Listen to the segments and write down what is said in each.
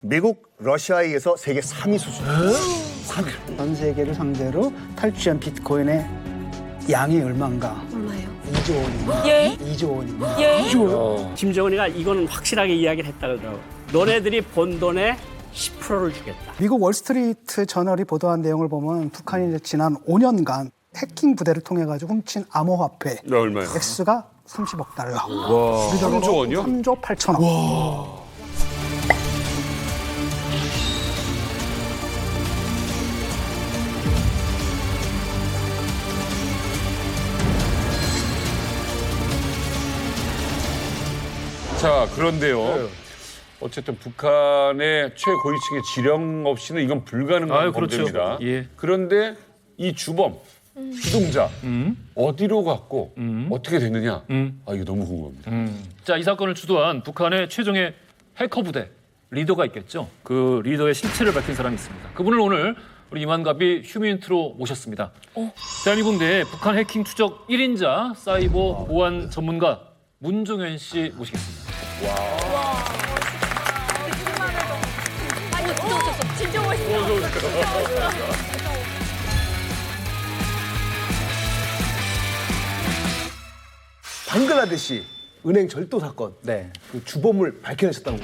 미국, 러시아에 의해서 세계 3위 수준. 전 세계를 상대로 탈취한 비트코인의 양이 얼마인가? 얼마예요? 2조 원입니다. 예? 2조 원입니다. 예? 김정은이가 이거는 확실하게 이야기를 했다 그러더라고. 너네들이 번 돈의 10%를 주겠다. 미국 월스트리트 저널이 보도한 내용을 보면 북한이 이제 지난 5년간 해킹 부대를 통해 가지고 훔친 암호화폐 얼마예요? 액수가 30억 달러. 와, 3조 원이요? 3조 8천억. 자, 그런데요. 어쨌든 북한의 최고위층의 지령 없이는 이건 불가능한 범죄입니다. 예. 그런데 이 주범, 주동자 어디로 갔고 어떻게 됐느냐? 아, 이거 너무 궁금합니다. 자, 이 사건을 주도한 북한의 최종의 해커 부대 리더가 있겠죠. 그 리더의 실체를 밝힌 사람이 있습니다. 그분을 오늘 우리 이만갑이 휴민트로 모셨습니다. 대한민국 내 북한 해킹 추적 1인자 사이버 보안 전문가 문종현 씨 모시겠습니다. 아니, 진짜 오셨어. 진짜 멋있어. 방글라데시 은행 절도 사건. 네. 그 주범을 밝혀내셨다고.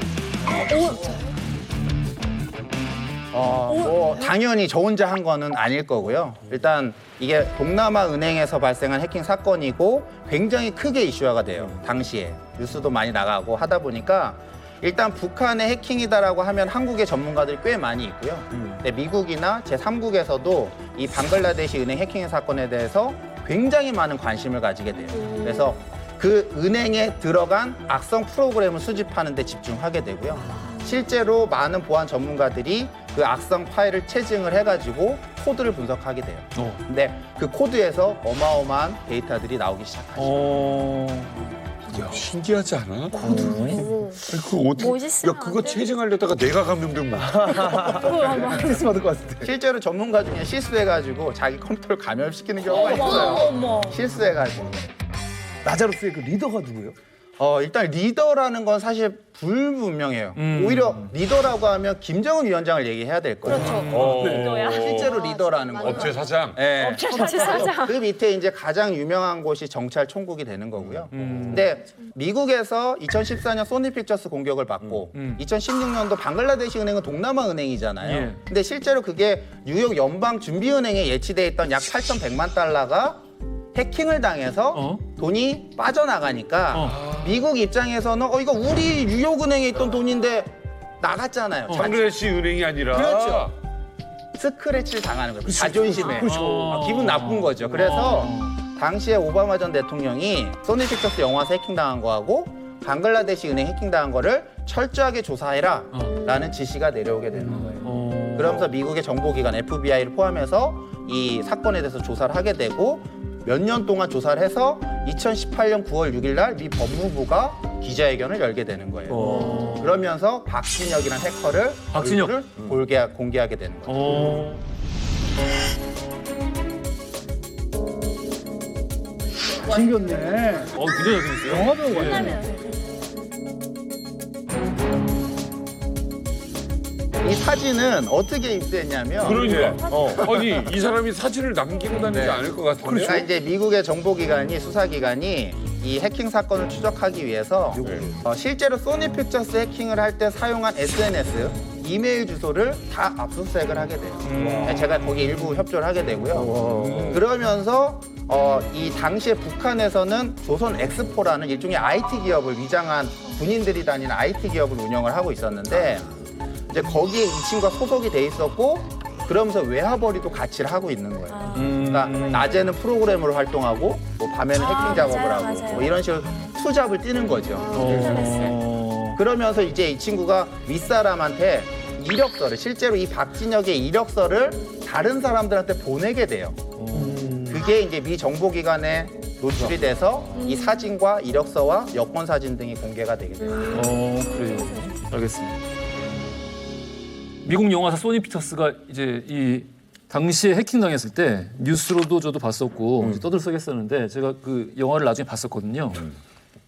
뭐 당연히 저 혼자 한 거는 아닐 거고요. 일단 이게 동남아 은행에서 발생한 해킹 사건이고 굉장히 크게 이슈화가 돼요. 당시에 뉴스도 많이 나가고 하다 보니까 일단 북한의 해킹이다라고 하면 한국의 전문가들이 꽤 많이 있고요. 근데 미국이나 제3국에서도 이 방글라데시 은행 해킹 사건에 대해서 굉장히 많은 관심을 가지게 돼요. 그래서 그 은행에 들어간 악성 프로그램을 수집하는 데 집중하게 되고요. 실제로 많은 보안 전문가들이 그 악성 파일을 체증을 해가지고 코드를 분석하게 돼요. 근데 그 코드에서 어마어마한 데이터들이 나오기 시작하죠. 야, 신기하지 않아? 코드. 그거 어떻게? 멋있으면 야, 그거 안 돼. 체증하려다가 내가 감염된 거. 스트레스 받을 것 같은데. 실제로 전문가 중에 실수해가지고 자기 컴퓨터를 감염시키는 경우가 있어요. 어머. 실수해가지고. 라자로스의 그 리더가 누구예요? 일단 리더라는 건 사실 불분명해요. 오히려 리더라고 하면 김정은 위원장을 얘기해야 될 거예요. 그렇죠. 리더야. 실제로 리더라는 거. 업체 사장. 네. 업체 사장. 그 밑에 이제 가장 유명한 곳이 정찰 총국이 되는 거고요. 근데 미국에서 2014년 소니픽처스 공격을 받고 2016년도 방글라데시 은행은 동남아 은행이잖아요. 예. 근데 실제로 그게 뉴욕 연방 준비은행에 예치돼 있던 약 8,100만 달러가 해킹을 당해서 돈이 빠져나가니까 미국 입장에서는 이거 우리 뉴욕은행에 있던 돈인데 나갔잖아요. 방글라데시 은행이 아니라. 그렇죠. 스크래치를 당하는 거예요. 자존심에. 기분 나쁜 거죠. 그래서 당시에 오바마 전 대통령이 소니픽처스 영화사 해킹당한 거하고 방글라데시 은행 해킹당한 거를 철저하게 조사해라 라는 지시가 내려오게 되는 거예요. 그러면서 미국의 정보기관 FBI를 포함해서 이 사건에 대해서 조사를 하게 되고 몇 년 동안 조사를 해서 2018년 9월 6일 날 미 법무부가 기자회견을 열게 되는 거예요. 그러면서 박진혁이라는 해커를 박진혁. 얼굴을 공개하게 되는 거예요. 생겼네. 굉장히 잘생겼어요. 영화 배우 같아. 이 사진은 어떻게 입수했냐면 그러니까. 아니, 이 사람이 사진을 남기고 다니지 않을 것 같은데. 그러니까 이제 미국의 정보기관이 수사기관이 이 해킹 사건을 추적하기 위해서 실제로 소니픽처스 해킹을 할 때 사용한 SNS, 이메일 주소를 다 압수수색을 하게 돼요. 제가 거기 일부 협조를 하게 되고요. 그러면서 이 당시에 북한에서는 조선 엑스포라는 일종의 IT 기업을 위장한 군인들이 다니는 IT 기업을 운영을 하고 있었는데 이제 거기에 이 친구가 소속이 돼 있었고 그러면서 외화벌이도 같이 하고 있는 거예요. 그러니까 낮에는 프로그래머로 활동하고 뭐 밤에는 해킹 작업을 맞아요, 하고 맞아요. 뭐 이런 식으로 투잡을 뛰는 거죠. 그러면서 이제 이 친구가 윗사람한테 이력서를 실제로 이 박진혁의 이력서를 다른 사람들한테 보내게 돼요. 그게 이제 미 정보기관에 노출이 돼서 이 사진과 이력서와 여권 사진 등이 공개가 되게 돼요. 그래요. 알겠습니다. 미국 영화사 소니 픽처스가 이제 이 당시에 해킹 당했을 때 뉴스로도 저도 봤었고 이제 떠들썩했었는데 제가 그 영화를 나중에 봤었거든요.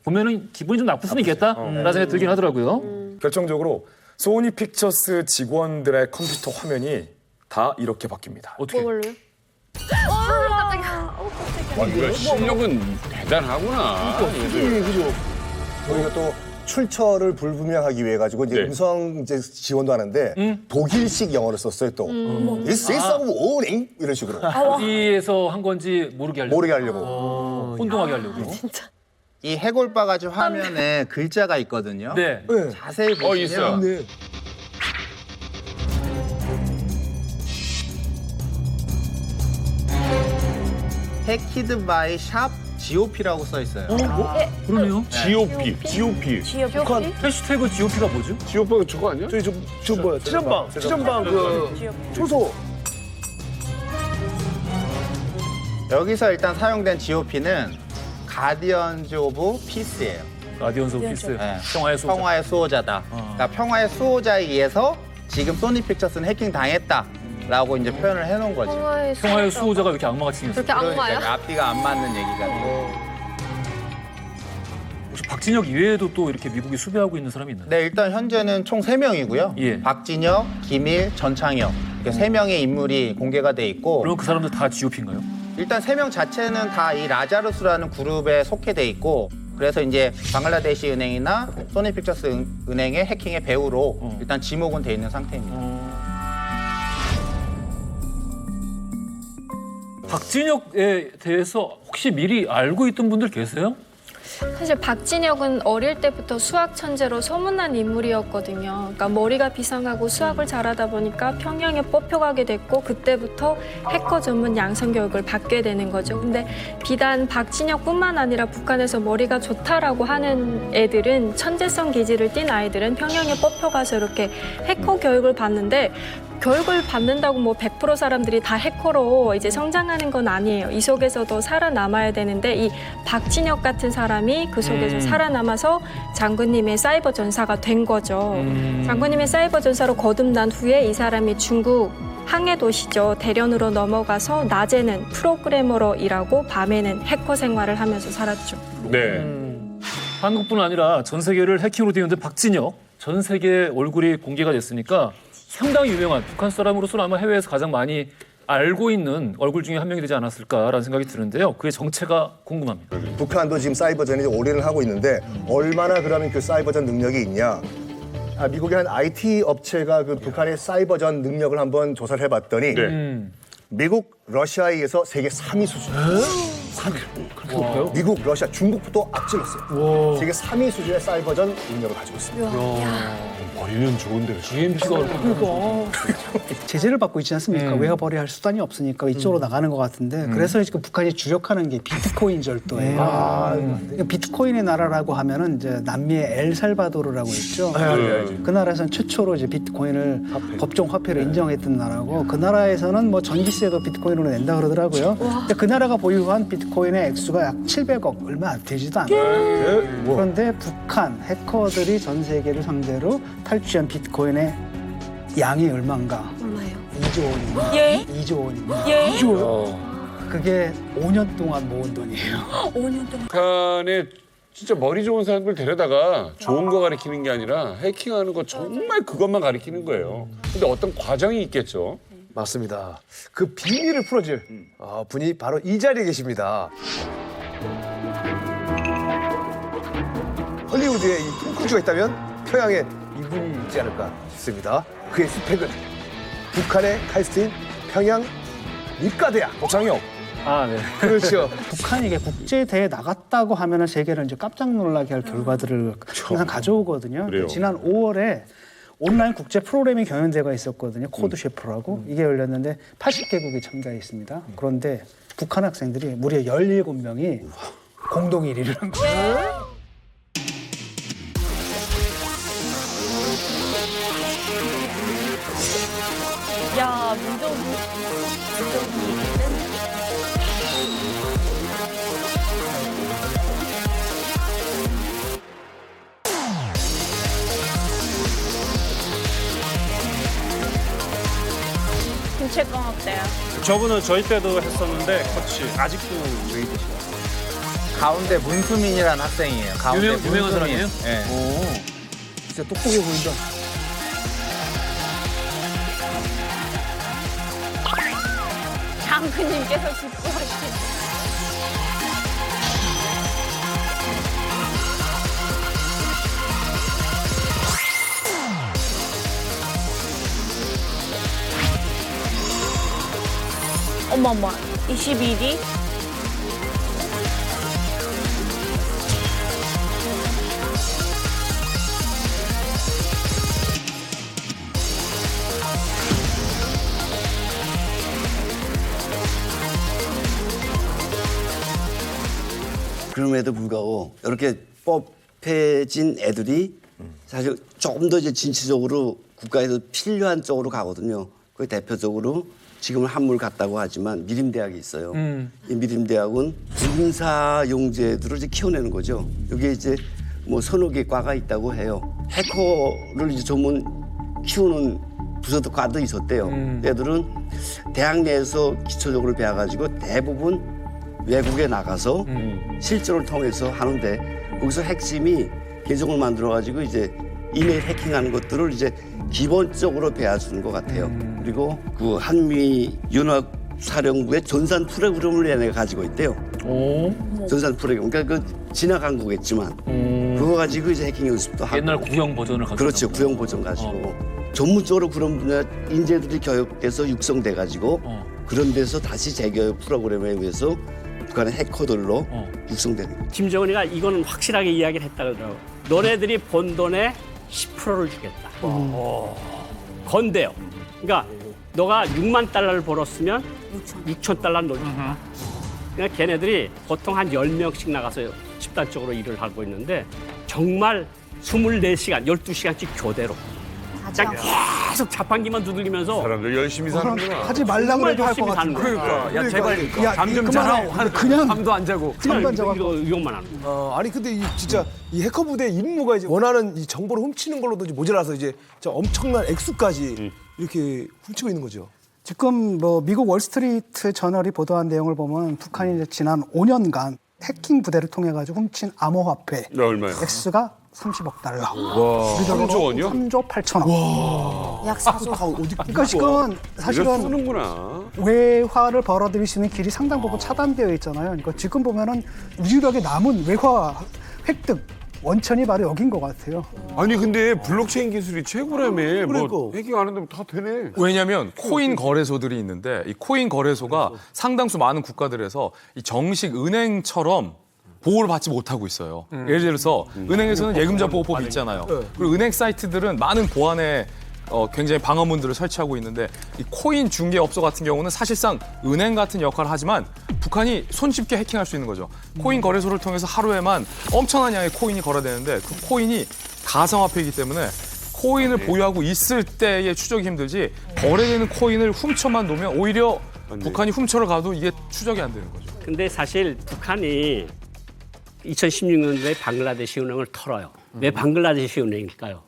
보면은 기분이 좀 나쁠 수는 있겠다라는 생각이 들긴 하더라고요. 결정적으로 소니 픽처스 직원들의 컴퓨터 화면이 다 이렇게 바뀝니다. 어떻게? 뭘로요? 와, 이거 실력은 대단하구나. 그죠? 저희가 또 출처를 불분명하기 위해 가지고 이제 네. 음성 이제 지원도 하는데 독일식 영어를 썼어요 또. This is a warning 이런 식으로 어디에서 한 건지 모르게 하려고. 모르게 하려고. 혼동하게 하려고. 이 해골바가지 화면에 글자가 있거든요. 네. 자세히 보시면 있어요. 네. 해키드 바이 샵 GOP라고 써 있어요. 그러네요. GOP. GOP? 해시태그 GOP가 뭐죠? GOP가 저거 아니야? 저희 저 뭐야? 최전방 그 초소. 여기서 일단 사용된 GOP는 가디언즈 오브 피스예요. 라디언스 오브 피스. 네. 평화의 소자. 평화의 수호자다. 그러니까 평화의 수호자에 의해서 지금 소니 픽처스는 해킹 당했다라고 이제 표현을 해놓은 거지. 평화의 수호자가 왜 이렇게 악마같이 생겼어요? 그렇게 악마야? 그러니까 앞뒤가 안 맞는 얘기가 돼. 혹시 박진혁 이외에도 또 이렇게 미국이 수배하고 있는 사람이 있나요? 네, 일단 현재는 총 3명이고요. 예. 박진혁, 김일, 전창혁. 이렇게 3명의 인물이 공개가 돼 있고 그럼 그 사람들 다 GOP인가요? 일단 3명 자체는 다 이 라자루스라는 그룹에 속해돼 있고 그래서 이제 방글라데시 은행이나 소니픽처스 은행의 해킹의 배후로 일단 지목은 돼 있는 상태입니다. 박진혁에 대해서 혹시 미리 알고 있던 분들 계세요? 사실 박진혁은 어릴 때부터 수학 천재로 소문난 인물이었거든요. 그러니까 머리가 비상하고 수학을 잘하다 보니까 평양에 뽑혀가게 됐고 그때부터 해커 전문 양성 교육을 받게 되는 거죠. 근데 비단 박진혁뿐만 아니라 북한에서 머리가 좋다라고 하는 애들은 천재성 기질을 띈 아이들은 평양에 뽑혀가서 이렇게 해커 교육을 받는데 교육을 받는다고 뭐 100% 사람들이 다 해커로 이제 성장하는 건 아니에요. 이 속에서도 살아남아야 되는데 이 박진혁 같은 사람이 그 속에서 살아남아서 장군님의 사이버 전사가 된 거죠. 장군님의 사이버 전사로 거듭난 후에 이 사람이 중국 항해 도시죠. 대련으로 넘어가서 낮에는 프로그래머로 일하고 밤에는 해커 생활을 하면서 살았죠. 네. 한국뿐 아니라 전 세계를 해킹으로 뒤흔든 박진혁. 전 세계 얼굴이 공개가 됐으니까 상당히 유명한 북한 사람으로서는 아마 해외에서 가장 많이 알고 있는 얼굴 중에 한 명이 되지 않았을까라는 생각이 드는데요. 그의 정체가 궁금합니다. 북한도 지금 사이버전에 이제 올인을 하고 있는데 얼마나 그러면 그 사이버전 능력이 있냐? 미국의 한 IT 업체가 그 북한의 사이버전 능력을 한번 조사를 해봤더니 미국, 러시아에 의해서 세계 3위 수준이에요. 3위. 미국, 러시아, 중국부터 앞질렀어요. 세계 3위 수준의 사이버전 능력을 가지고 있습니다. 머리는 좋은데. GMP가 제재를 받고 있지 않습니까? 외화벌이할 수단이 없으니까 이쪽으로 나가는 것 같은데 그래서 지금 북한이 주력하는 게 비트코인 절도예요. 그러니까 비트코인의 나라라고 하면은 이제 남미의 엘살바도르라고 있죠. 그 나라에서는 최초로 이제 비트코인을 법정 화폐로 인정했던 나라고 그 나라에서는 뭐 전기세도 비트코인으로 낸다 그러더라고요. 근데 그 나라가 보유한 비트코인의 액수가 약 700억 얼마 되지도 않아요. 그런데 북한 해커들이 전 세계를 상대로 탈취한 비트코인의 양이 얼마인가? 얼마예요? 2조 원입니다. 예? 2조 원입니다. 예? 그게 5년 동안 모은 돈이에요. 5년 동안. 북한에 진짜 머리 좋은 사람들 데려다가 좋은 거 가르치는 게 아니라 해킹하는 거 정말 그것만 가르치는 거예요. 근데 어떤 과정이 있겠죠. 맞습니다. 그 비밀을 풀어줄 분이 바로 이 자리에 계십니다. 헐리우드에 이 톰 크루즈가 있다면 평양에 이분이 있지 않을까 싶습니다. 그의 스펙은 북한의 카이스트인 평양 미과대학 박상혁. 아, 네. 그렇죠. 북한이 이게 국제대회에 나갔다고 하면은 세계를 이제 깜짝 놀라게 할 결과들을 항상 가져오거든요. 그래요. 지난 5월에 온라인 국제 프로그래밍 경연대회가 있었거든요. 코드 셰프라고. 이게 열렸는데 80개국이 참가했습니다. 그런데 북한 학생들이 무려 17명이 공동 1위를 한 거예요. 야, 민정이. 국채광학대야. 저분은 저희 때도 했었는데 코치 아직도 웨이드시요. 가운데 문수민이라는 학생이에요. 가운데 유명한 사람이에요? 네. 진짜 똑똑해 보인다. 앙크님께서 기뻐하시네. 어머머, 21위? 그럼에도 불구하고 이렇게 뽑혀진 애들이 사실 조금 더 이제 진취적으로 국가에서 필요한 쪽으로 가거든요. 그 대표적으로 지금은 한물 같다고 하지만 미림대학이 있어요. 이 미림대학은 군사 용제들을 이제 키워내는 거죠. 여기에 이제 뭐 서너 개 과가 있다고 해요. 해커를 이제 전문 키우는 부서도 과도 있었대요. 애들은 대학 내에서 기초적으로 배워가지고 대부분 외국에 나가서 실전을 통해서 하는데 거기서 핵심이 계정을 만들어가지고 이제 이메일 해킹하는 것들을 이제 기본적으로 배워주는 것 같아요. 그리고 그 한미 연합사령부의 전산 프로그램을 얘네가 가지고 있대요. 전산 프로그램. 그러니까 그 지나간 거겠지만 그거 가지고 이제 해킹 연습도 하고. 옛날 구형 버전을 가지고. 그렇죠. 구형 버전 가지고. 전문적으로 그런 분야 인재들이 교육돼서 육성돼 가지고 그런 데서 다시 재교육 프로그램에 의해서 북한의 해커들로 육성되는 거죠. 김정은이가 이거는 확실하게 이야기를 했다 그러더라고. 너네들이 번 돈의 10%를 주겠다. 건대요. 그러니까 너가 6만 달러를 벌었으면 6천 달러를 넣어준다. 그러니까 걔네들이 보통 한 10명씩 나가서 집단적으로 일을 하고 있는데 정말 24시간, 12시간씩 교대로 그냥 계속 자판기만 두들기면서 사람들 열심히 사는구나. 하지 말라고 해도 할 것 열심히 사는 같은데. 거야. 그러니까 야 제발 야, 잠 좀 그만하고. 자라. 아니, 그냥 잠도 안 자고. 잠깐 자고. 이것만 하는 거야. 아니 근데 진짜 이 해커 부대 임무가 이제 원하는 이 정보를 훔치는 걸로도 이제 모자라서 이제 저 엄청난 액수까지 이렇게 훔치고 있는 거죠. 지금 뭐 미국 월스트리트 저널이 보도한 내용을 보면 북한이 이제 지난 5년간 해킹 부대를 통해 가지고 훔친 암호화폐 얼마야? 액수가 30억 달러. 와, 3조 원이요? 3조 8천억. 약 4조. 그러니까 지금 이거 사실은 쓰는구나. 외화를 벌어들일 수 있는 길이 상당 부분 차단되어 있잖아요. 그러니까 지금 보면은 유일하게 남은 외화 획득 원천이 바로 여긴 것 같아요. 아니 근데 블록체인 기술이 최고라며. 뭐 그러니까. 해킹 안 한다면 다 되네. 왜냐하면 코인 거래소들이 있는데 이 코인 거래소가 상당수 많은 국가들에서 이 정식 은행처럼 보호를 받지 못하고 있어요. 예를 들어서 은행에서는 예금자 보호법이 있잖아요. 그리고 은행 사이트들은 많은 보안에 굉장히 방어문들을 설치하고 있는데 이 코인 중개업소 같은 경우는 사실상 은행 같은 역할을 하지만 북한이 손쉽게 해킹할 수 있는 거죠. 코인 거래소를 통해서 하루에만 엄청난 양의 코인이 거래되는데 그 코인이 가상화폐이기 때문에 코인을 보유하고 있을 때의 추적이 힘들지 거래되는 코인을 훔쳐만 놓으면 오히려 북한이 훔쳐를 가도 이게 추적이 안 되는 거죠. 근데 사실 북한이 2016년도에 방글라데시 은행을 털어요. 왜 방글라데시 은행일까요?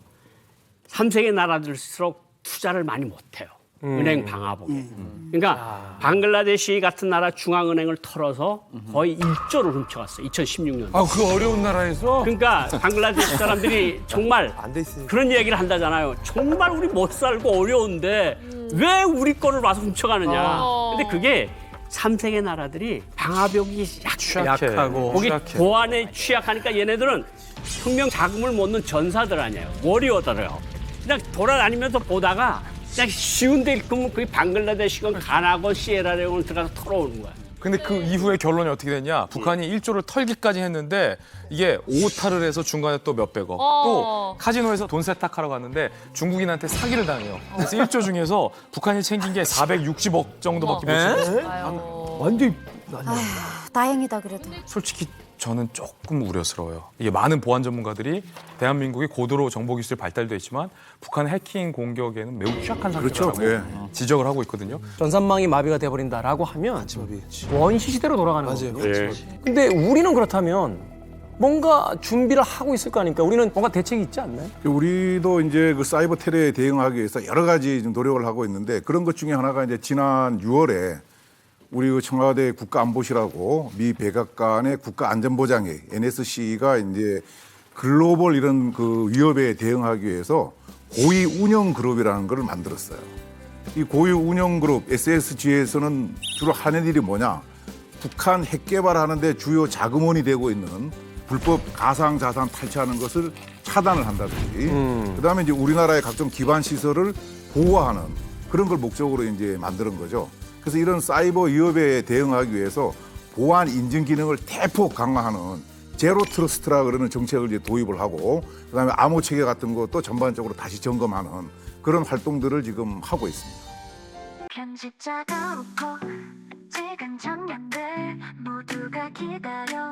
3세계 나라들일수록 투자를 많이 못해요. 은행 방화복에. 그러니까 방글라데시 같은 나라 중앙은행을 털어서 거의 1조를 훔쳐갔어요. 2016년도에. 아, 그 어려운 나라에서? 그러니까 방글라데시 사람들이 정말 그런 얘기를 한다잖아요. 정말 우리 못 살고 어려운데 왜 우리 거를 와서 훔쳐가느냐. 근데 그게 3세계 나라들이 방화벽이 약하고 거기 보안에 취약하니까 얘네들은 혁명 자금을 못 넣는 전사들 아니에요. 워리어들이에요. 그냥 돌아다니면서 보다가 그냥 쉬운데 읽으면 그게 방글라데시건 가나건 시에라레온을 들어가서 털어오는 거야. 근데 그 이후에 결론이 어떻게 됐냐? 북한이 1조를 털기까지 했는데 이게 오타를 해서 중간에 또 몇백억. 또 카지노에서 돈 세탁하러 갔는데 중국인한테 사기를 당해요. 그래서 1조 중에서 북한이 챙긴 게 460억 정도밖에 못 챙겼어요. 완전히 다행이다 그래도. 솔직히 저는 조금 우려스러워요. 이게 많은 보안 전문가들이 대한민국이 고도로 정보기술이 발달돼 있지만 북한의 해킹 공격에는 매우 취약한 상태라고 지적을 하고 있거든요. 전산망이 마비가 돼버린다라고 하면 원시 시대로 돌아가는 거죠. 예. 근데 우리는 그렇다면 뭔가 준비를 하고 있을 거 아닙니까? 우리는 뭔가 대책이 있지 않나요? 우리도 이제 그 사이버 테러에 대응하기 위해서 여러 가지 좀 노력을 하고 있는데 그런 것 중에 하나가 이제 지난 6월에 우리 그 청와대 국가안보실하고 미 백악관의 국가안전보장회 NSC가 이제 글로벌 이런 그 위협에 대응하기 위해서 고위 운영 그룹이라는 걸 만들었어요. 이 고유 운영그룹 SSG에서는 주로 하는 일이 뭐냐? 북한 핵 개발하는데 주요 자금원이 되고 있는 불법 가상자산 탈취하는 것을 차단을 한다든지, 그다음에 이제 우리나라의 각종 기반 시설을 보호하는 그런 걸 목적으로 이제 만드는 거죠. 그래서 이런 사이버 위협에 대응하기 위해서 보안 인증 기능을 대폭 강화하는 제로 트러스트라 그러는 정책을 이제 도입을 하고, 그다음에 암호 체계 같은 것도 전반적으로 다시 점검하는 그런 활동들을 지금 하고 있습니다. 편집자가 웃고 찍은 장면들 모두가 기다려